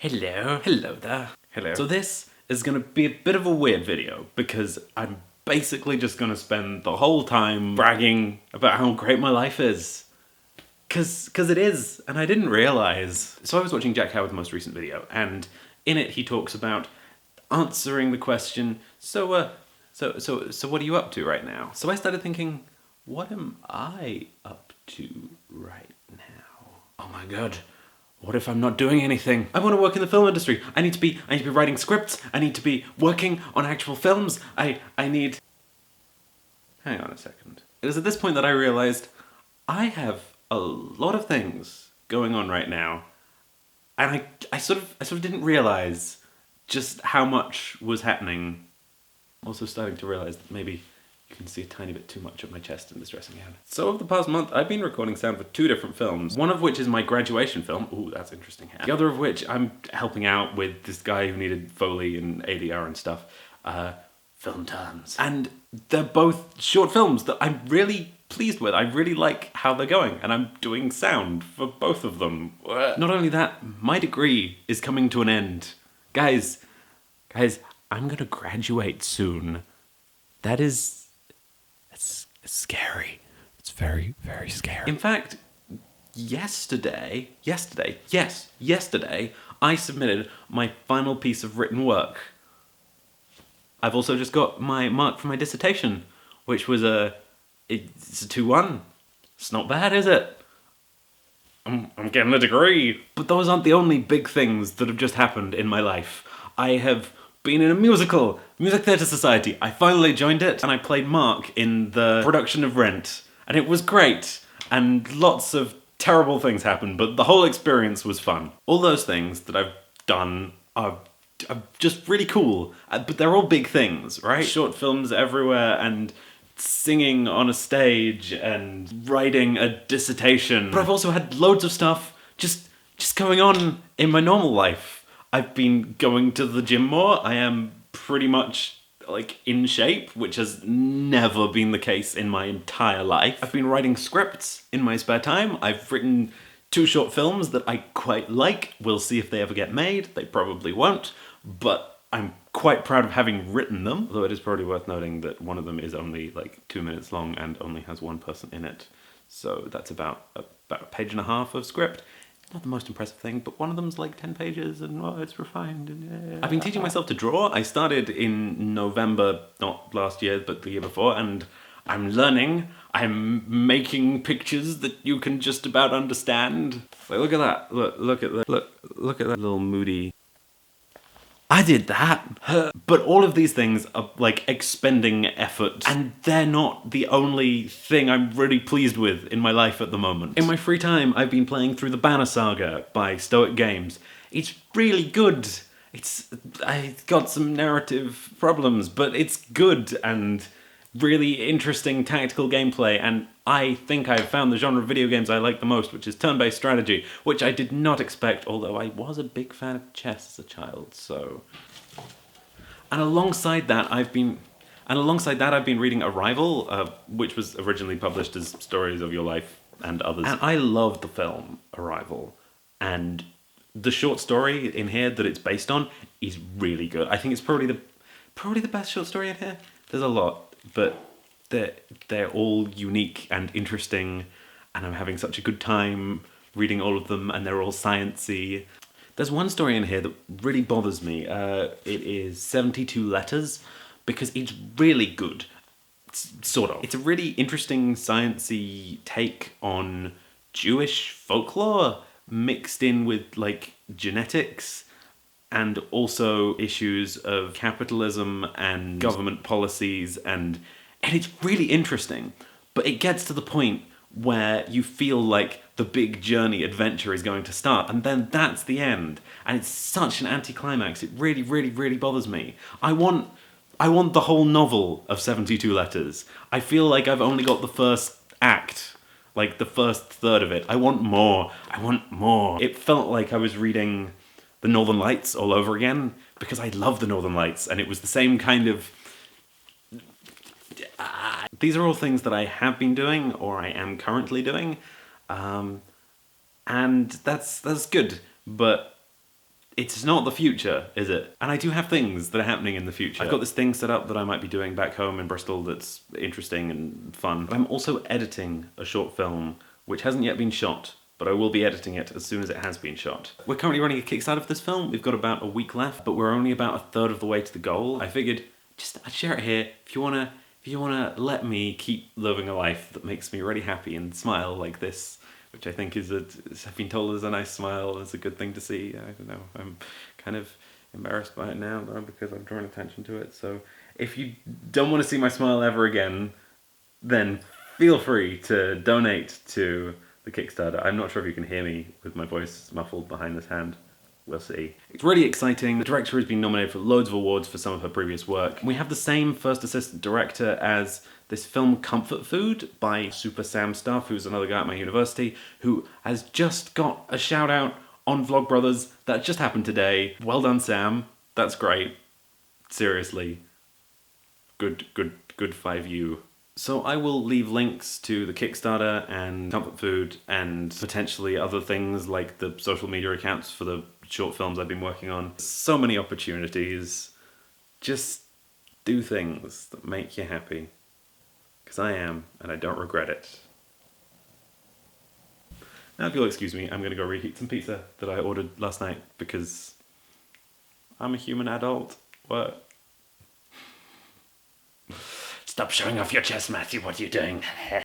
Hello there. Hello. So this is gonna be a bit of a weird video because I'm basically just gonna spend the whole time bragging about how great my life is. Cause it is, and I didn't realize. So I was watching Jack Howard's most recent video, and in it he talks about answering the question, so what are you up to right now? So I started thinking, what am I up to right now? Oh my god. What if I'm not doing anything? I want to work in the film industry. I need to be writing scripts. I need to be working on actual films. I need... Hang on a second. It was at this point that I realized I have a lot of things going on right now. And I sort of didn't realize just how much was happening. Also starting to realize that maybe you can see a tiny bit too much of my chest in this dressing gown. So over the past month, I've been recording sound for 2 different films. One of which is my graduation film. Ooh, that's interesting. The other of which I'm helping out with this guy who needed Foley and ADR and stuff. Film terms. And they're both short films that I'm really pleased with. I really like how they're going, and I'm doing sound for both of them. Not only that, my degree is coming to an end. Guys, I'm gonna graduate soon. That's scary. It's very, very scary. In fact, yesterday, I submitted my final piece of written work. I've also just got my mark for my dissertation, which was it's a 2-1. It's not bad, is it? I'm getting a degree. But those aren't the only big things that have just happened in my life. I have been in a musical, Music Theatre Society. I finally joined it, and I played Mark in the production of Rent. And it was great, and lots of terrible things happened, but the whole experience was fun. All those things that I've done are just really cool, but they're all big things, right? Short films everywhere, and singing on a stage, and writing a dissertation. But I've also had loads of stuff just going on in my normal life. I've been going to the gym more. I am pretty much in shape, which has never been the case in my entire life. I've been writing scripts in my spare time. I've written 2 short films that I quite like. We'll see if they ever get made. They probably won't, but I'm quite proud of having written them. Although it is probably worth noting that one of them is only 2 minutes long and only has 1 person in it. So that's about a page and a half of script. Not the most impressive thing, but one of them's 10 pages and it's refined. And, yeah. I've been teaching myself to draw. I started in November, not last year, but the year before, and I'm learning. I'm making pictures that you can just about understand. Look at that. Look at that little moody... I did that. But all of these things are expending effort, and they're not the only thing I'm really pleased with in my life at the moment. In my free time, I've been playing through the Banner Saga by Stoic Games. It's really good. I got some narrative problems, but it's good and really interesting tactical gameplay, and I think I've found the genre of video games I like the most, which is turn-based strategy, which I did not expect, although I was a big fan of chess as a child, so... And alongside that, I've been reading Arrival, which was originally published as Stories of Your Life and Others. And I love the film Arrival, and the short story in here that it's based on is really good. I think it's probably the best short story in here. There's a lot, but they're all unique and interesting, and I'm having such a good time reading all of them, and they're all sciencey. There's one story in here that really bothers me. It is 72 Letters, because it's really good, sort of. It's a really interesting sciencey take on Jewish folklore mixed in with genetics, and also issues of capitalism and government policies, and it's really interesting. But it gets to the point where you feel like the big journey adventure is going to start, and then that's the end. And it's such an anticlimax. It really, really, really bothers me. I want the whole novel of 72 Letters. I feel like I've only got the first act, the first third of it. I want more. It felt like I was reading the Northern Lights all over again, because I love the Northern Lights, and it was the same kind of... These are all things that I have been doing, or I am currently doing, and that's good, but it's not the future, is it? And I do have things that are happening in the future. I've got this thing set up that I might be doing back home in Bristol that's interesting and fun. But I'm also editing a short film which hasn't yet been shot, but I will be editing it as soon as it has been shot. We're currently running a Kickstarter for this film. We've got about a week left, but we're only about a third of the way to the goal. I figured I'd share it here. If you wanna let me keep living a life that makes me really happy and smile like this, which I think I've been told is a nice smile, is a good thing to see. I don't know, I'm kind of embarrassed by it now though because I'm drawing attention to it. So if you don't want to see my smile ever again, then feel free to donate to the Kickstarter. I'm not sure if you can hear me with my voice muffled behind this hand. We'll see. It's really exciting. The director has been nominated for loads of awards for some of her previous work. We have the same first assistant director as this film Comfort Food by Super Sam Stuff, who's another guy at my university, who has just got a shout out on Vlogbrothers. That just happened today. Well done, Sam. That's great. Seriously. Good 5U. So I will leave links to the Kickstarter and Comfort Food and potentially other things like the social media accounts for the short films I've been working on. So many opportunities. Just do things that make you happy. Because I am, and I don't regret it. Now if you'll excuse me, I'm going to go reheat some pizza that I ordered last night because I'm a human adult. What? Stop showing off your chest, Matthew. What are you doing?